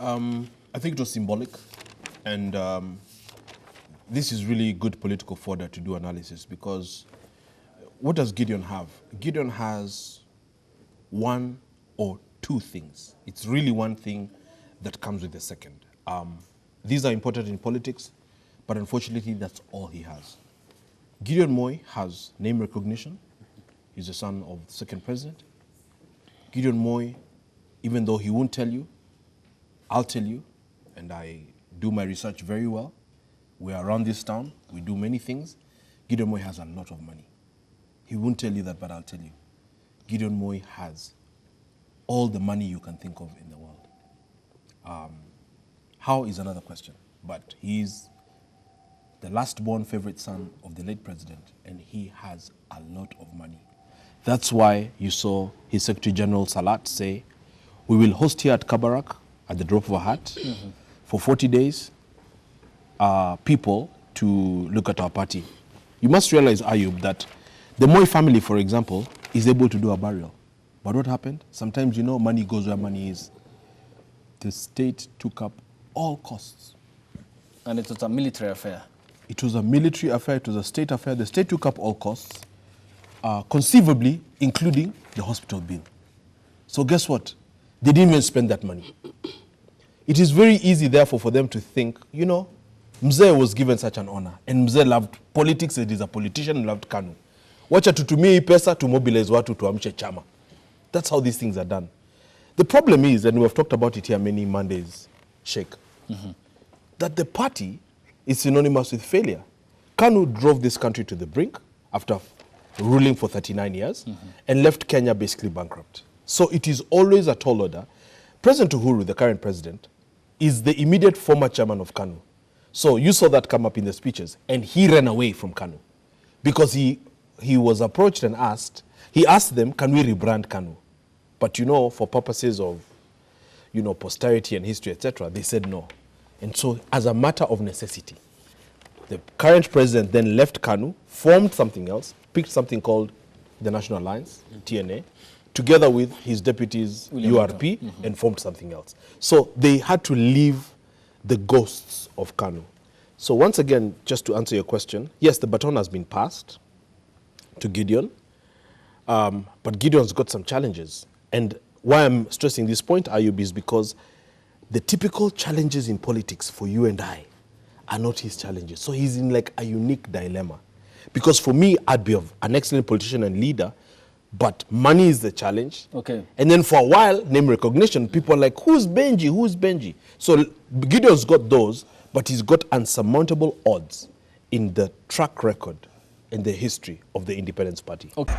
I think it was symbolic, and this is really good political fodder to do analysis, because what does Gideon have? Gideon has one or two things. It's really one thing that comes with the second. These are important in politics, but unfortunately that's all he has. Gideon Moi has name recognition. He's the son of the second president. Gideon Moi, even though he won't tell you, I'll tell you, and I do my research very well. We're around this town, we do many things. Gideon Moi has a lot of money. He won't tell you that, but I'll tell you. Gideon Moi has all the money you can think of in the world. How is another question, but he's the last-born favorite son of the late president, and he has a lot of money. That's why you saw his Secretary General Salat say, we will host here at Kabarak, at the drop of a hat, for 40 days, people to look at our party. You must realize, Ayub, that the Moi family, for example, is able to do a burial. But what happened? Sometimes, you know, money goes where money is. The state took up all costs. And it was a military affair. It was a military affair, it was a state affair. The state took up all costs, conceivably including the hospital bill. So guess what? They didn't even spend that money. It is very easy, therefore, for them to think, you know, Mzee was given such an honor, and Mzee loved politics, and he's a politician and loved KANU. Wacha tutumie hii pesa to mobilize watu tuamshe chama. That's how these things are done. The problem is, and we've talked about it here many Mondays, Sheikh, that the party is synonymous with failure. KANU drove this country to the brink after ruling for 39 years and left Kenya basically bankrupt. So it is always a tall order. President Uhuru, the current president, is the immediate former chairman of KANU. So you saw that come up in the speeches, and he ran away from KANU because he was approached and asked, he asked them, can we rebrand KANU? But you know, for purposes of, you know, posterity and history, etc., they said no. And so as a matter of necessity, the current president then left KANU, formed something else, picked something called the National Alliance, TNA, together with his deputies, URP, and formed something else. So they had to leave the ghosts of KANU. So once again, just to answer your question, yes, the baton has been passed to Gideon, but Gideon's got some challenges. And why I'm stressing this point, Ayub, is because the typical challenges in politics for you and I are not his challenges. So he's in like a unique dilemma. Because for me, I'd be an excellent politician and leader, but money is the challenge. Okay. And then for a while, name recognition, people are like, who's Benji? Who's Benji? So Gideon's got those, but he's got unsurmountable odds in the track record and the history of the Independence Party. Okay.